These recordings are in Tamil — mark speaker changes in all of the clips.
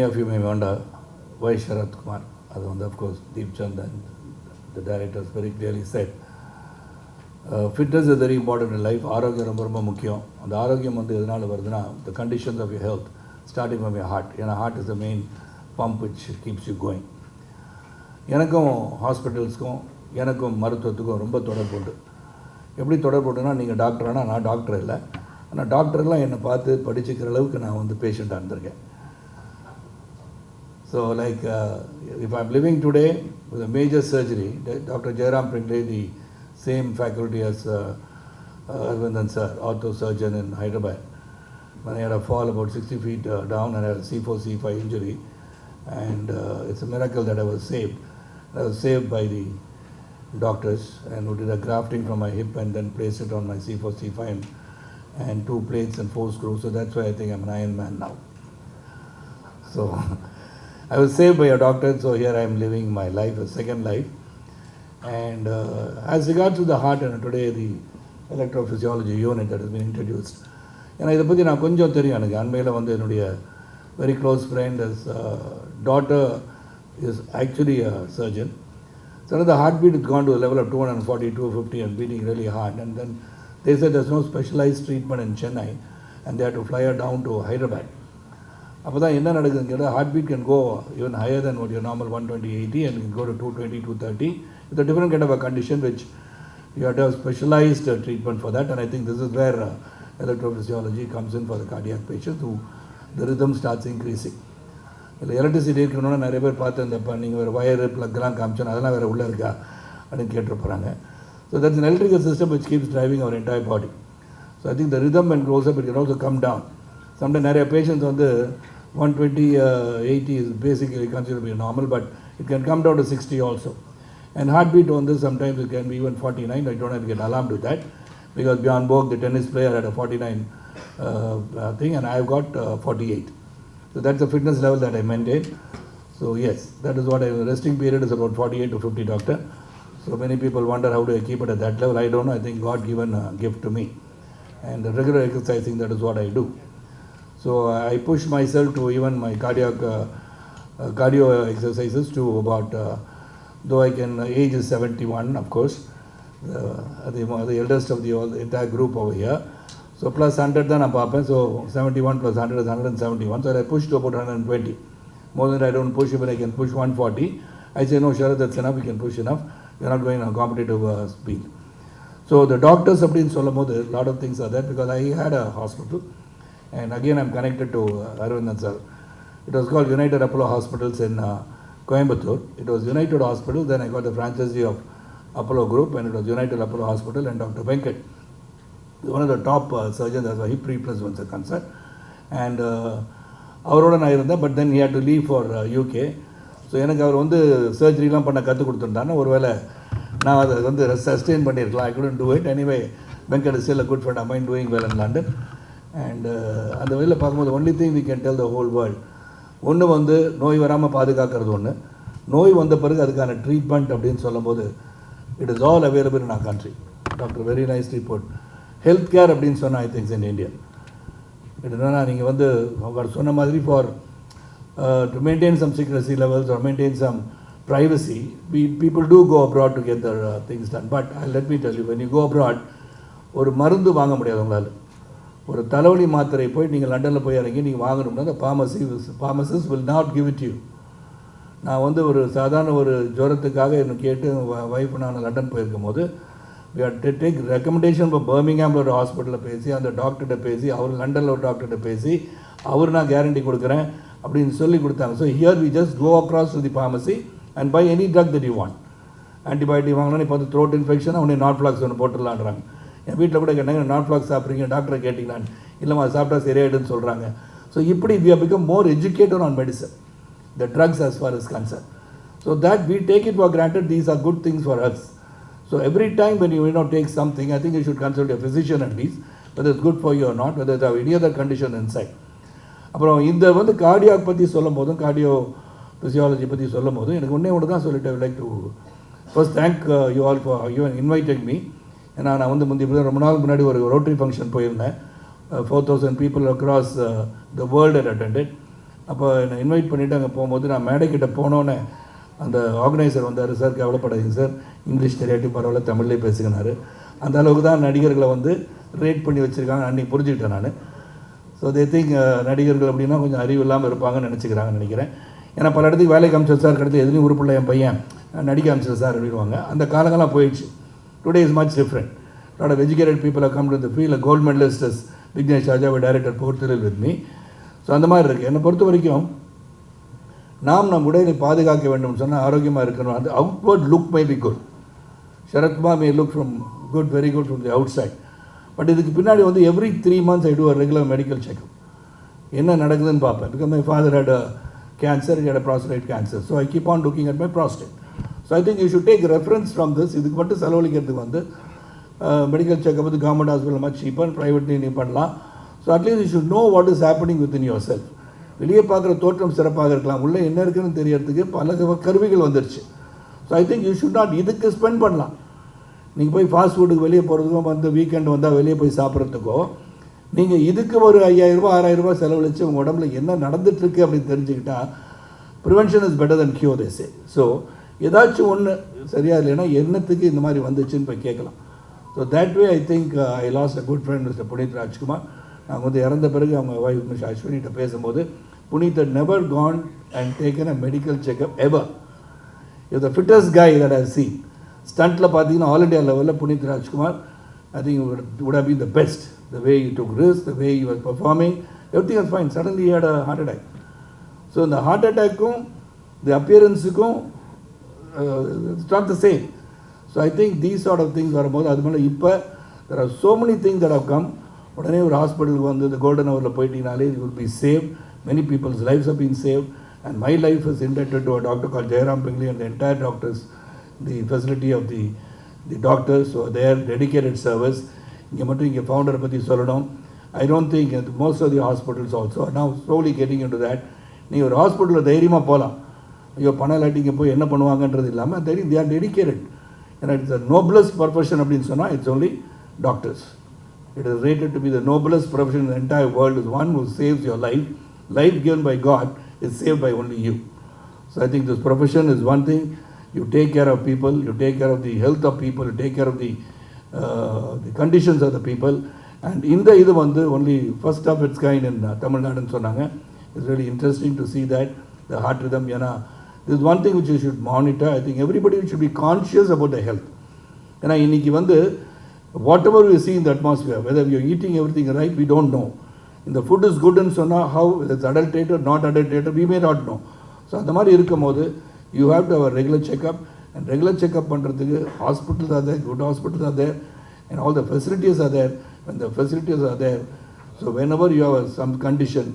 Speaker 1: of you may wonder why Sharath Kumar. Of course, Deep Chand and the directors very clearly said. Fitness is very important in life. ஆரோக்கியம் ரொம்ப ரொம்ப முக்கியம். அந்த ஆரோக்கியம் வந்து எதனால் வருதுன்னா the conditions of your health starting from your heart. ஏன்னா heart is the main pump which keeps you going. எனக்கும் ஹாஸ்பிட்டல்ஸ்க்கும் எனக்கும் மருத்துவத்துக்கும் ரொம்ப தொடர்பு உண்டு. எப்படி தொடர்பு உண்டுன்னா நீங்கள் டாக்டர் ஆனால் நான் டாக்டர் இல்லை. ஆனால் டாக்டர்லாம் என்னை பார்த்து படிச்சுக்கிற அளவுக்கு நான் வந்து பேஷண்ட்டாக இருந்திருக்கேன். So like if I'm living today with a major surgery, Dr. Jairam Pringle, the same faculty as Arvindan sir, ortho surgeon in Hyderabad. When I had a fall about 60 feet down and I had a C4, C5 injury, and it's a miracle that I was saved. I was saved by the doctors and who did a grafting from my hip and then placed it on my C4, C5 and 2 plates and 4 screws. So that's why I think I'm an Iron Man now. So I was saved by a doctor, so here I am living my life, a second life. And as regards to the heart, and today the electrophysiology unit that has been introduced, and இதை பற்றி நான் கொஞ்சம் தெரியும். எனக்கு அண்மையில் வந்து என்னுடைய very close friend, his daughter is actually a surgeon. So the heartbeat has gone to a level of 240, 250 and beating really hard. And then they said there's no specialized treatment in Chennai and they had to fly her down to Hyderabad. அப்போ தான் என்ன நடக்குதுன்னு கேட்டால் heartbeat can go even higher than what your normal 120/80 and can go to 220, 230. It's a different kind of a condition which you have to have specialized treatment for that, and I think this is where electrophysiology comes in for the cardiac patients who the rhythm starts increasing. இல்லை எலக்ட்ரிசிட்டி இருக்கணும்னா நிறைய பேர் பார்த்து இந்த நீங்கள் ஒரு வயரு ப்ளக்லாம் காமிச்சோன்னா அதெல்லாம் வேறு உள்ளே இருக்கா அப்படின்னு கேட்டுருப்பாங்க. So that's an electrical system which keeps driving our entire body. So I think the rhythm when goes up, it can also come down. Sometimes நிறைய patients வந்து 120/80 is basically considered to be normal, but it can come down to 60 also. And heartbeat on this sometimes it can be even 49. I don't have to get alarmed with that because Bjorn Borg, the tennis player, had a 49 thing and I've got 48. So that's the fitness level that I maintain. So yes, that is what resting period is about 48 to 50, doctor. So many people wonder how do I keep it at that level. I don't know. I think God given a gift to me. And the regular exercising, that is what I do. So I push myself to even my cardio exercises to about, though I can, age is 71, of course, the eldest of the entire group over here. So plus 100 then I'm up, so 71 plus 100 is 171. So I push to about 120. More than I don't push, even I can push 140. I say, no, sure, that's enough, we can push enough. You're not going on competitive speed. So the doctors have been Solomon, a lot of things are there because I had a hospital. And again, I'm connected to Arvindan sir. It was called United Apollo Hospitals in Coimbatore. It was United Hospital, then I got the franchisee of Apollo Group, and it was United Apollo Hospital, and Dr. Venkat, one of the top surgeons as far as hip replacements are concerned. And அவரோட நான் இருந்தேன், but then he had to leave for UK. So எனக்கு அவர் வந்து சர்ஜரிலாம் பண்ண கற்றுக் கொடுத்துட்டான்னா ஒருவேளை நான் அதை வந்து சஸ்டெயின் பண்ணியிருக்கலாம். I couldn't do it. Anyway, Venkat is still a good friend of mine doing well in London. And அந்த வழியில் பார்க்கும்போது only thing we can tell the whole world, ஒன்று வந்து நோய் வராமல் பாதுகாக்கிறது ஒன்று, நோய் வந்த பிறகு அதுக்கான ட்ரீட்மெண்ட் அப்படின்னு சொல்லும்போது it is all available in our country. Doctor very nice report. Health care அப்படின்னு சொன்னால் ஐ திங்ஸ் இன் இந்தியா இட் என்னன்னா நீங்கள் வந்து அவங்க சொன்ன மாதிரி for to maintain some secrecy levels or maintain some privacy, people do go abroad to get their things done. But let me tell you, when you go abroad, ஒரு மருந்து வாங்க முடியாது உங்களால். ஒரு தலைவலி மாத்திரை போய் நீங்கள் லண்டனில் போய் இறங்கி நீங்கள் வாங்கணும்னா அந்த pharmacist will not give it to you. நான் வந்து ஒரு சாதாரண ஒரு ஜுரத்துக்காக என்ன கேட்டு வைஃப் நான் லண்டன் போயிருக்கும் போது we had to take recommendation for பர்மிங்ஹாமில் ஒரு ஹாஸ்பிட்டலில் பேசி அந்த டாக்டர்கிட்ட பேசி அவர் லண்டனில் ஒரு டாக்டர்கிட்ட பேசி அவர் நான் கேரண்டி கொடுக்குறேன் அப்படின்னு சொல்லி கொடுத்தாங்க. So here we just go across to the pharmacy and buy any drug that you want. Antibiotic வாங்கினா இப்போ வந்து த்ரோட் இன்ஃபெக்ஷன் அவனே நாட்ஃப்ளாக்ஸ் ஒன்று போட்டுடலான்றாங்க. என் வீட்டில் கூட கேட்டாங்க நாட்ஃப்ளாக்ஸ் சாப்பிட்றீங்க டாக்டரை கேட்டிங்களான்னு, இல்லைம்மா அது சாப்பிட்டா சரியாயிடுன்னு சொல்கிறாங்க. ஸோ இப்படி we have become more educated on medicine, the drugs as far as concerned. So that we take it for granted, these are good things for us. So every time when you take something, I think you should consult a physician at least, whether it's good for you or not, whether you have any other condition inside. அப்புறம் இந்த வந்து கார்டியாக் பற்றி சொல்லும் போதும் கார்டியோ ஃபிசியாலஜி பற்றி சொல்லும் போதும் எனக்கு ஒன்று தான் சொல்லிட்டு like to first thank you all for you invited me. ஏன்னா நான் வந்து ரொம்ப நாள் முன்னாடி ஒரு ரோட்டரி ஃபங்க்ஷன் போயிருந்தேன். 4,000 people across the world had attended. அப்போ என்னை இன்வைட் பண்ணிவிட்டு அங்கே போகும்போது நான் மேடைக்கிட்ட போனோன்னே அந்த ஆர்கனைசர் வந்தார். சார் கவலைப்படாதீங்க சார், இங்கிலீஷ் தெரியாட்டி பரவாயில்ல, தமிழ்லேயே பேசுகினார். அந்த அளவுக்கு தான் நடிகர்களை வந்து ரேட் பண்ணி வச்சுருக்காங்க. அன்றைக்கி புரிஞ்சுக்கிட்டேன் நான். ஸோ தே திங்க் நடிகர்கள் அப்படின்னா கொஞ்சம் அறிவு இல்லாமல் இருப்பாங்கன்னு நினச்சிக்கிறாங்கன்னு நினைக்கிறேன். ஏன்னா பல இடத்துக்கு வேலைக்கு அமிச்சது சார், கிடையாது எதுலேயும் உருப்பில்லை என் பையன் நடிக்க அமிச்சது சார் அப்படின்வாங்க. அந்த காலங்கள்லாம் போயிடுச்சு. Today is much different. Lot of educated people have come to the field. Gold medalist Vignesh Raja director போர்த்தலில் வித் மீ. ஸோ அந்த மாதிரி இருக்குது. என்னை பொறுத்த வரைக்கும் நாம் நம் உடலை பாதுகாக்க வேண்டும் சொன்னால் ஆரோக்கியமாக இருக்கணும். அந்த outward look may be good. Sarathkumar may look from good, very good from the outside. But இதுக்கு பின்னாடி வந்து every 3 months I do a regular medical checkup. என்ன நடக்குதுன்னு பார்ப்பேன். Because my father had a cancer, had a prostate cancer. So I keep on looking at my prostate. So I think you should take reference from this. இதுக்கு மட்டும் செலவழிக்கிறதுக்கு வந்து மெடிக்கல் செக்அப் வந்து கவர்மெண்ட் ஹாஸ்பிட்டல் மச் சீப்பர், ப்ரைவேட்லேயும் நீ பண்ணலாம். So at least you should know what is happening with in your self. வெளியே பார்க்குற தோற்றம் சிறப்பாக இருக்கலாம், உள்ளே என்ன இருக்குன்னு தெரியறதுக்கு பல கருவிகள் வந்துருச்சு. So I think you should not இதுக்கு ஸ்பெண்ட் பண்ணலாம். நீங்கள் போய் ஃபாஸ்ட் ஃபுட்டுக்கு வெளியே போகிறதுக்கோ, வந்து வீக்கெண்ட் வந்தால் வெளியே போய் சாப்பிட்றதுக்கோ, நீங்கள் இதுக்கு ஒரு 5000 ரூபா 6000 ரூபா செலவழித்து உங்கள் உடம்புல என்ன நடந்துகிட்ருக்கு அப்படின்னு தெரிஞ்சுக்கிட்டா prevention is better then cure they say. So ஏதாச்சும் ஒன்று சரியாக இல்லைன்னா என்னத்துக்கு இந்த மாதிரி வந்துச்சுன்னு போய் கேட்கலாம். So that way I think I lost a good friend mister Puneeth Rajkumar. நாங்கள் வந்து இறந்த பிறகு அவங்க வைஃப் மிஸ் அஸ்வினிகிட்ட பேசும்போது, Puneeth had never gone and taken a medical checkup ever. You're the fittest guy that I've seen. ஸ்டண்ட்டில் பார்த்தீங்கன்னா ஆல் இண்டியா லெவலில் Puneeth Rajkumar I think would have been the best. The way he took risks, the way he was performing, everything was fine. Suddenly he had a heart attack. So இந்த ஹார்ட் அட்டாக்கும் the appearance-க்கும் it's not the same. So I think these sort of things வரும்போது அது மேலே இப்போ there are so many things that have come. உடனே ஒரு ஹாஸ்பிட்டலுக்கு வந்து இந்த கோல்டன் ஹவரில் போயிட்டீங்கனாலே it will be saved. Many people's lives have been saved, and my life is indebted to a doctor called Jairam Pingley and the entire doctors, the facility of the doctors, so their dedicated service. இங்கே மட்டும் இங்கே ஃபவுண்டரை பற்றி சொல்லணும். I don't think most of the hospitals also are now slowly getting into that. நீங்கள் ஒரு ஹாஸ்பிட்டலில் தைரியமாக போகலாம். ஐயோ பணம் இல்லாட்டி இங்கே போய் என்ன பண்ணுவாங்கன்றது இல்லாமல் தைரியம், they are dedicated. ஏன்னா இட்ஸ் த noblest profession அப்படின்னு சொன்னால் it's only doctors. It is rated to be the noblest profession in the entire world. Is one who saves your life. Life given by God is saved by only you. So I think this profession is one thing. You take care of people, you take care of the health of people, you take care of the conditions of the people. And in the idu vandu only first of its kind in Tamil Nadu nu sonnaanga. It's really interesting to see that the heart rhythm. Yana, this is one thing which you should monitor. I think everybody should be conscious about the health. Yana இன்னைக்கு வந்து whatever we see in the atmosphere, whether we are eating everything right, we don't know. In the food is good and so now how it's adulterated, not adulterated, we may not know. So அந்த மாதிரி இருக்கும்போது you have to have a regular checkup, and regular checkup பண்ணுறதுக்கு hospitals are there, good hospitals are there, and all the facilities are there. When the facilities are there, so whenever you have some condition,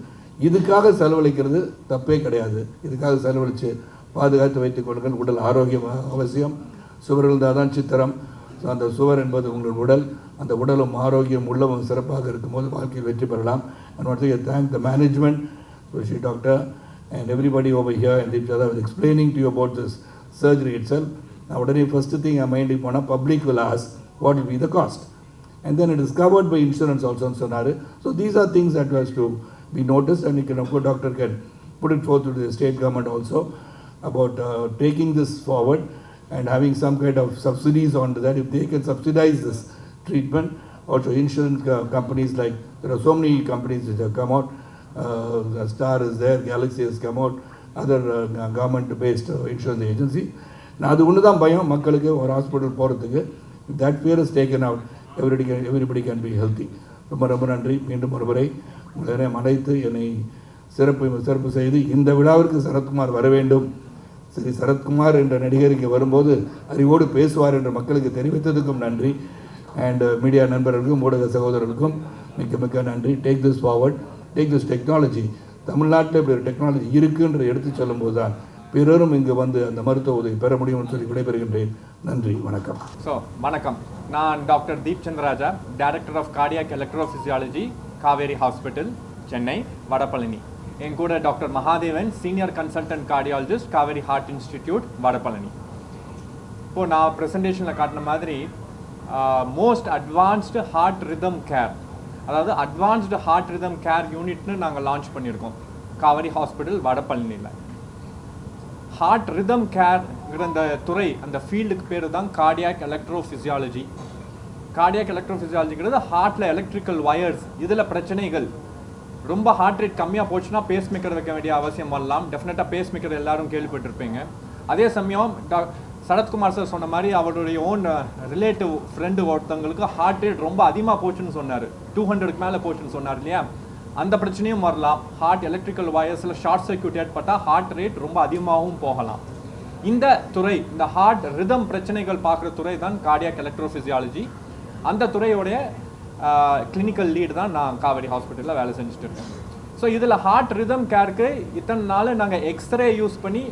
Speaker 1: இதுக்காக செலவழிக்கிறது தப்பே கிடையாது. இதுக்காக செலவழித்து பாதுகாத்து வைத்துக் கொள்ளுங்கள். உடல் ஆரோக்கியம் அவசியம். சுவர் இருந்தால் தான் சித்திரம். ஸோ அந்த சுவர் என்பது உங்கள் உடல். அந்த உடலும் ஆரோக்கியம் உள்ளவும் சிறப்பாக இருக்கும்போது வாழ்க்கையில் வெற்றி பெறலாம். And once again thank the management, Sushi doctor and everybody over here and each other was explaining to you about this surgery itself. Now உடனே first thing I mind போனால் public will ask what will be the cost, and then it is covered by insurance also சொன்னார். So these are things that has to be noticed, and you can, of course, doctor can put it forth to the state government also about taking this forward and having some kind of subsidies on that. If they can subsidize this treatment, also insurance companies, like there are so many companies which have come out, Star is there, Galaxy has come out, other government based insurance agency. நான் அது ஒன்று தான் பயம் மக்களுக்கு ஒரு ஹாஸ்பிட்டல் போகிறதுக்கு. If that fear is taken out, everybody can be healthy. ரொம்ப ரொம்ப நன்றி. மீண்டும் ஒருமுறை உங்களை அழைத்து என்னை சிறப்பு செய்து இந்த விழாவிற்கு சரத்குமார் வர வேண்டும், சரி சரத்குமார் என்ற நடிகர் இங்கே வரும்போது அறிவோடு பேசுவார் என்று மக்களுக்கு தெரிவித்ததுக்கும் நன்றி. அண்ட் மீடியா நண்பர்களுக்கும் ஊடக சகோதரர்களுக்கும் மிக்க மிக்க நன்றி. Take this forward, take this technology. தமிழ்நாட்டில் இப்படி ஒரு டெக்னாலஜி இருக்குன்ற எடுத்து சொல்லும்போது தான் பிறரும் இங்கே வந்து அந்த மருத்துவ உதவி பெற முடியும்னு சொல்லி விடைபெறுகின்றேன். நன்றி, வணக்கம்.
Speaker 2: வணக்கம். நான் doctor Deep Chandraraja, director of cardiac electrophysiology, Kaveri hospital, Chennai, Vadapalani. என் கூட doctor Mahadevan, senior consultant cardiologist, Kaveri heart institute, Vadapalani. இப்போது நான் ப்ரெசன்டேஷனில் காட்டின மாதிரி most advanced heart rhythm care, அதாவது அட்வான்ஸ்டு ஹார்ட் ரிதம் கேர் யூனிட்னு நாங்கள் லான்ச் பண்ணியிருக்கோம். காவேரி ஹாஸ்பிட்டல் வடபழனியில். ஹார்ட் ரிதம் கேர்ங்கிற அந்த துறை, அந்த ஃபீல்டுக்கு பேர் தான் கார்டியாக் எலக்ட்ரோஃபிசியாலஜி. கார்டியாக் எலக்ட்ரோஃபிசியாலஜிங்கிறது ஹார்ட்டில் எலக்ட்ரிக்கல் வயர்ஸ், இதில் பிரச்சனைகள். ரொம்ப ஹார்ட் ரேட் கம்மியாக போச்சுன்னா பேஸ் மேக்கர் வைக்க வேண்டிய அவசியம் வரலாம். டெஃபினட்டாக பேஸ் மேக்கர் எல்லாரும் கேள்விப்பட்டிருப்பீங்க. அதே சமயம் சரத்குமார் சார் சொன்ன மாதிரி அவருடைய ஓன் ரிலேட்டிவ் ஃப்ரெண்டு ஒருத்தவங்களுக்கு ஹார்ட் ரேட் ரொம்ப அதிகமாக போச்சுன்னு சொன்னார், 200க்கு மேலே போச்சுன்னு சொன்னார் இல்லையா, அந்த பிரச்சனையும் வரலாம். ஹார்ட் எலக்ட்ரிக்கல் வயர்ஸில் ஷார்ட் சர்க்யூட் ஏற்பட்டால் ஹார்ட் ரேட் ரொம்ப அதிகமாகவும் போகலாம். இந்த துறை, இந்த ஹார்ட் ரிதம் பிரச்சனைகள் பார்க்குற துறை தான் கார்டியாக் எலக்ட்ரோஃபிசியாலஜி. அந்த துறையோடைய கிளினிக்கல் லீடு தான் நான் காவேரி ஹாஸ்பிட்டலில் வேலை செஞ்சுட்டு இருக்கேன். ஸோ இதில் ஹார்ட் ரிதம் கேருக்கு இத்தனை நாள் நாங்கள் எக்ஸ்ரே யூஸ் பண்ணி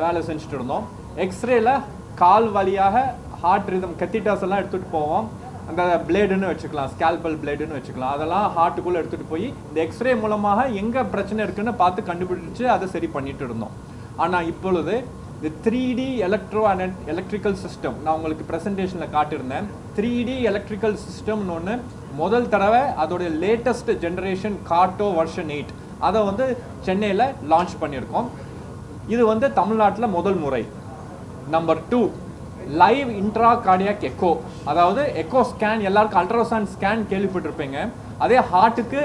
Speaker 2: வேலை செஞ்சுட்டு இருந்தோம். எக்ஸ்ரேல கால் வழியாக ஹார்ட் ரிதம் கெத்திட்டாஸ் எல்லாம் எடுத்துகிட்டு போவோம். அந்த பிளேடுன்னு வச்சுக்கலாம், ஸ்கேல்பல் பிளேடுன்னு வச்சுக்கலாம், அதெல்லாம் ஹார்ட்டுக்குள்ளே எடுத்துகிட்டு போய் இந்த எக்ஸ்ரே மூலமாக எங்கே பிரச்சனை இருக்குன்னு பார்த்து கண்டுபிடிச்சு அதை சரி பண்ணிட்டு இருந்தோம். ஆனால் இப்பொழுது இந்த 3D எலக்ட்ரிக்கல் சிஸ்டம், நான் உங்களுக்கு ப்ரெசன்டேஷனில் காட்டியிருந்தேன். 3D எலக்ட்ரிக்கல் சிஸ்டம்னு ஒன்று முதல் தடவை அதோடைய லேட்டஸ்ட் ஜென்ரேஷன் கார்டோ வெர்ஷன் 8 அதை வந்து சென்னையில் லான்ச் பண்ணியிருக்கோம். இது வந்து தமிழ்நாட்டில் முதல் முறை. Number 2, live intra cardiac echo, அதாவது எக்கோ ஸ்கேன், எல்லாருக்கும் அல்ட்ராசவுண்ட் ஸ்கேன் கேள்விப்பட்டிருப்பீங்க. அதே ஹார்ட்டுக்கு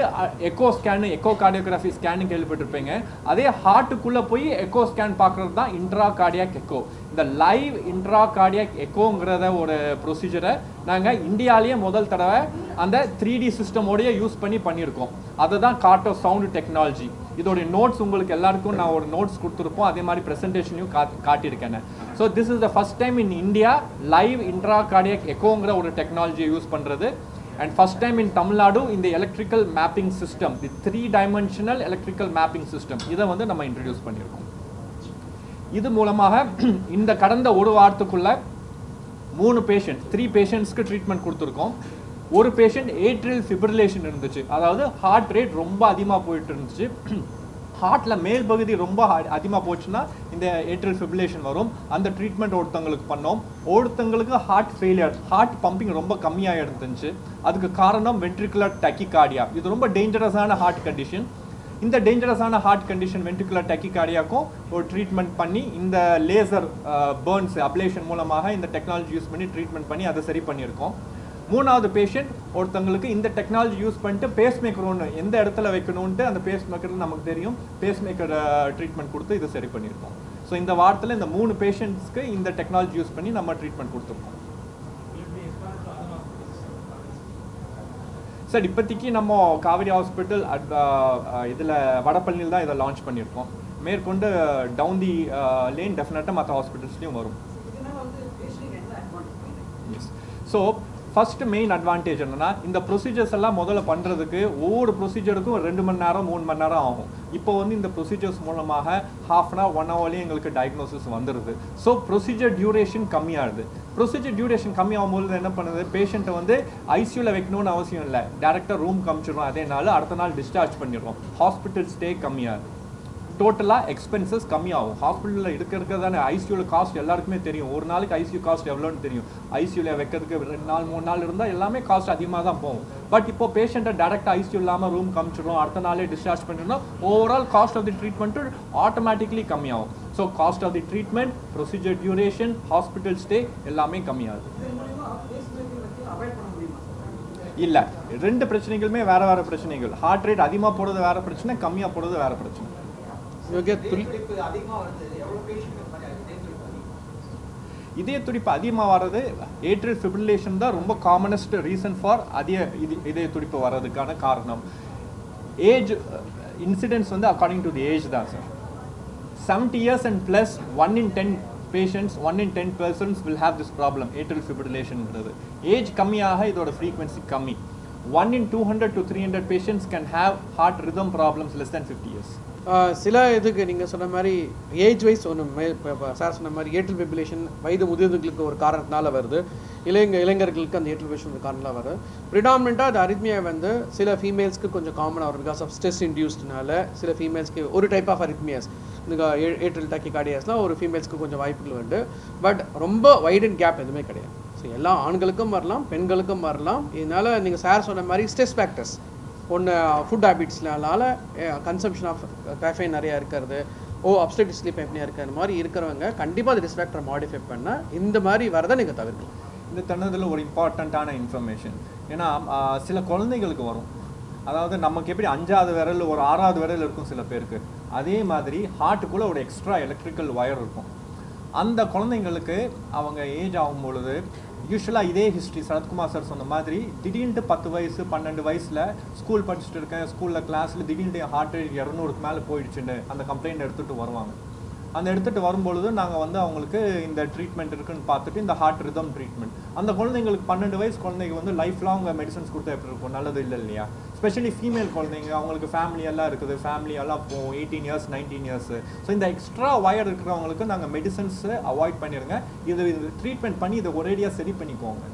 Speaker 2: echo scan, echocardiography scan கேள்விப்பட்டிருப்பீங்க. அதே ஹார்ட்டுக்குள்ளே போய் எக்கோ ஸ்கேன் பார்க்குறது தான் இன்ட்ரா கார்டியாக் எக்கோ. இந்த லைவ் இன்ட்ரா கார்டியாக் எக்கோங்கிறத ஒரு ப்ரொசீஜரை நாங்கள் இந்தியாவிலேயே முதல் தடவை அந்த 3D சிஸ்டமோடையே யூஸ் பண்ணியிருக்கோம். அதுதான் கார்டோ சவுண்டு டெக்னாலஜி. இதோடைய நோட்ஸ் உங்களுக்கு எல்லாருக்கும் நான் ஒரு நோட்ஸ் கொடுத்துருப்போம், அதே மாதிரி ப்ரெசன்டேஷனையும் காட்டியிருக்கேன். So this is the first time in India live intra cardiac எக்கோங்கிற ஒரு டெக்னாலஜியை யூஸ் பண்ணுறது. And first time in Tamil Nadu இந்த electrical mapping system, the 3D electrical mapping system, இதை வந்து நம்ம இன்ட்ரடியூஸ் பண்ணியிருக்கோம். இது மூலமாக இந்த கடந்த ஒரு வாரத்துக்குள்ள 3 பேஷண்ட்ஸ்க்கு ட்ரீட்மெண்ட் கொடுத்துருக்கோம். ஒரு பேஷண்ட் ஏட்ரியல் ஃபிப்ரிலேஷன் இருந்துச்சு, அதாவது ஹார்ட் ரேட் ரொம்ப அதிகமாக போயிட்டு இருந்துச்சு. ஹார்ட்டில் மேல் பகுதி ரொம்ப அதிகமாக போச்சுன்னா இந்த ஏட்ரியல் ஃபிப்ரிலேஷன் வரும். அந்த ட்ரீட்மெண்ட் ஒருத்தங்களுக்கு பண்ணோம். ஒருத்தங்களுக்கு ஹார்ட் ஃபெயிலியர், ஹார்ட் பம்பிங் ரொம்ப கம்மியாக இருந்துச்சு. அதுக்கு காரணம் வென்ட்ரிகுலர் டக்கிகார்டியா. இது ரொம்ப டேஞ்சரஸான ஹார்ட் கண்டிஷன். இந்த டேஞ்சரஸான ஹார்ட் கண்டிஷன் வென்ட்ரிகுலர் டக்கிகார்டியாக்கும் ஒரு ட்ரீட்மெண்ட் பண்ணி, இந்த லேசர் பர்ன்ஸ் அப்ளேஷன் மூலமாக இந்த டெக்னாலஜி யூஸ் பண்ணி ட்ரீட்மெண்ட் பண்ணி அதை சரி பண்ணியிருக்கோம். 3வது பேஷண்ட் ஒருத்தங்களுக்கு இந்த டெக்னாலஜி யூஸ் பண்ணிட்டு பேஸ் மேக்கர் ஒன்று எந்த இடத்துல வைக்கணும்ன்ட்டு அந்த பேஸ் மேக்கர் நமக்கு தெரியும், பேஸ் மேக்கர் ட்ரீட்மெண்ட் கொடுத்து இதை சரி பண்ணியிருக்கோம். ஸோ இந்த வாரத்தில் இந்த 3 பேஷண்ட்ஸ்க்கு இந்த டெக்னாலஜி யூஸ் பண்ணி நம்ம ட்ரீட்மெண்ட் கொடுத்துருக்கோம். சார் இப்போதைக்கு நம்ம காவேரி ஹாஸ்பிட்டல் இதில் வடபழனியில் தான் இதை லான்ச் பண்ணியிருக்கோம். மேற்கொண்டு டவுன் தி லேன் டெஃபினட்டாக மற்ற ஹாஸ்பிட்டல்ஸ்லையும் வரும். Yes. So first main advantage என்னன்னா, இந்த ப்ரொசீஜர்ஸ் எல்லாம் முதல்ல பண்ணுறதுக்கு ஒவ்வொரு ப்ரொசீஜருக்கும் 2 மணி நேரம் 3 மணி நேரம் ஆகும். இப்போ வந்து இந்த ப்ரொசீஜர்ஸ் மூலமாக ½ அன் ஹவர் 1 ஹவர்லேயே எங்களுக்கு டயக்னோசிஸ் வந்துடுது. ஸோ ப்ரொசீஜர் டியூரேஷன் கம்மியாகுது. ப்ரொசீஜர் டியூரேஷன் கம்மியாகும்போது என்ன பண்ணுது, பேஷண்ட்டை வந்து ஐசியூவில் வைக்கணும்னு அவசியம் இல்லை, டேரெக்டாக ரூம் காமிச்சிடும். அதே நாள் அடுத்த நாள் டிஸ்சார்ஜ் பண்ணிடுறோம். ஹாஸ்பிட்டல் ஸ்டே கம்மியாகுது. டோட்டலாக எக்ஸ்பென்சஸ் கம்மியாகும். ஹாஸ்பிட்டலில் இருக்கிறதானே ஐசியூவில் காஸ்ட் எல்லாருக்குமே தெரியும். ஒரு நாளைக்கு ஐசியூ காஸ்ட் எவ்வளோன்னு தெரியும். ஐசியூவில் வைக்கிறதுக்கு 2 நாள் 3 நாள் இருந்தால் எல்லாமே காஸ்ட் அதிகமாக தான் போகும். பட் இப்போ பேஷண்ட்டை டேரெக்டாக ஐசியூ இல்லாமல் ரூம் காமிச்சிடும், அடுத்த நாளே டிஸ்சார்ஜ் பண்ணிடணும். Overall cost of the treatment automatically கம்மியாகும். So cost of the treatment, procedure duration, hospital stay எல்லாமே கம்மியாகுது. இல்லை, 2 பிரச்சனைகளுமே வேறு பிரச்சனைகள். ஹார்ட் ரேட் அதிகமாக போடுறது வேறு பிரச்சனை, கம்மியாக போடுறது வேறு பிரச்சனை. இதய துடிப்பு அதிகமாக வர்றது ஏட்ரியல் ஃபிப்ரிலேஷன் தான் ரொம்ப காமனஸ்ட் ரீசன் ஃபார் இதய துடிப்பு வர்றதுக்கான காரணம். ஏஜ் இன்சிடென்ட்ஸ் வந்து அக்கார்டிங் டு தி ஏஜ் தான் sir. 70 years and plus 1 in 10 patients, 1 in 10 persons will have this problem, atrial fibrillation. Age கம்மியாக இதோட ஃப்ரீக்வன்சி கம்மி. 1 in 200 to 300 patients can have heart rhythm problems less than 50 years.
Speaker 3: சில இதுக்கு நீங்கள் சொன்ன மாதிரி ஏஜ் வைஸ் ஒன்று சார் சொன்ன மாதிரி ஏட்ரியல் ஃபிப்ரிலேஷன் வயது முதிர்வுகளுக்கு ஒரு காரணத்தினால வருது. இளைஞர்களுக்கு அந்த ஏட்ரியல் ஃபிப்ரிலேஷன் ஒரு காரணமாக வருது. ப்ரிடாமினெண்ட்டாக அது அரித்மியா வந்து சில ஃபீமேல்ஸ்க்கு கொஞ்சம் காமனாக வரும். பிகாஸ் ஆஃப் ஸ்ட்ரெஸ் இன்டியூஸ்டுனால சில ஃபீமேல்ஸ்க்கு ஒரு டைப் ஆஃப் அரித்மியாஸ், இந்த ஏட்ரியல் டாக்கிகார்டியாஸ்லாம் ஒரு ஃபீமேல்ஸ்க்கு கொஞ்சம் வாய்ப்புகள் உண்டு. பட் ரொம்ப வைட் அண்ட் கேப் எதுவுமே கிடையாது. ஸோ எல்லா ஆண்களுக்கும் வரலாம், பெண்களுக்கும் வரலாம். இதனால் நீங்கள் சார் சொன்ன மாதிரி ஸ்ட்ரெஸ் ஃபேக்டர்ஸ் ஒன்று ஃபுட் ஹேபிட்ஸ்னால கன்சம்ஷன் ஆஃப் கேஃபைன் நிறையா இருக்கிறது, அப்டேட் ஸ்லீப் எப்படியா இருக்கிற மாதிரி இருக்கிறவங்க கண்டிப்பாக அது ரிஸ்க் ஃபேக்டரை மாடிஃபை பண்ணால் இந்த மாதிரி வரதை நீங்கள் தவிர்க்கலாம்.
Speaker 2: இந்த தன்னதில் ஒரு இம்பார்ட்டண்ட்டான இன்ஃபர்மேஷன், ஏன்னா சில குழந்தைங்களுக்கு வரும், அதாவது நமக்கு எப்படி 5வது விரல் ஒரு 6வது விரல் இருக்கும் சில பேருக்கு, அதே மாதிரி ஹார்ட்டுக்குள்ளே ஒரு எக்ஸ்ட்ரா எலக்ட்ரிக்கல் ஒயர் இருக்கும். அந்த குழந்தைங்களுக்கு அவங்க ஏஜ் ஆகும் பொழுது யூஸ்வலாக இதே ஹிஸ்ட்ரி சரத்குமார் சார் சொன்ன மாதிரி திடீர்னு 10 வயசு 12 வயசில் ஸ்கூல் படிச்சுட்டு இருக்கேன், ஸ்கூலில் கிளாஸில் திடீர்னு என் ஹார்ட் ரேட் 200க்கு மேலே போயிடுச்சுன்னு அந்த கம்ப்ளைண்ட் எடுத்துகிட்டு வருவாங்க. அந்த எடுத்துகிட்டு வரும்பொழுது நாங்கள் வந்து அவங்களுக்கு இந்த ட்ரீட்மெண்ட் இருக்குன்னு பார்த்துட்டு இந்த ஹார்ட் ரிதம் ட்ரீட்மெண்ட், அந்த குழந்தைங்களுக்கு 12 வயசு குழந்தைங்க வந்து லைஃப் லாங் மெடிசன்ஸ் கொடுத்தா எப்படி இருக்கும், நல்லது இல்லை இல்லையா? ஸ்பெஷலி ஃபீமேல் குழந்தைங்க, அவங்களுக்கு ஃபேமிலி எல்லாம் இருக்குது, ஃபேமிலி எல்லாம் போகும் 18 இயர்ஸ் 19 இயர்ஸ். ஸோ இந்த எக்ஸ்ட்ரா ஒயர் இருக்கிறவங்களுக்கு நாங்கள் மெடிசன்ஸை அவாய்ட் பண்ணிடுங்க, இது ட்ரீட்மெண்ட் பண்ணி இதை ஒரேடியாக சரி பண்ணிக்கோங்க.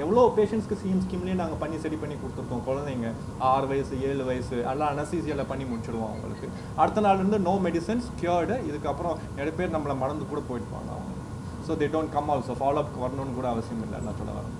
Speaker 2: எவ்வளோ பேஷண்ட்ஸ்க்கு சிஎம் ஸ்கீம்லேயே நாங்கள் பண்ணி சரி பண்ணி கொடுத்துருக்கோம். குழந்தைங்க 6 வயசு 7 வயசு எல்லாம் அனஸ்தீசியாவில் பண்ணி முடிச்சிடுவோம் அவங்களுக்கு. அடுத்த நாள்லேருந்து நோ மெடிசன்ஸ் கியூர்டு. இதுக்கப்புறம் நிறைய பேர் நம்மளை மறந்து கூட போயிட்டு வாங்க அவங்க. So they don't come also, follow up வரணும்னு கூட அவசியம் இல்லை, நான் சொல்ல வரேன்.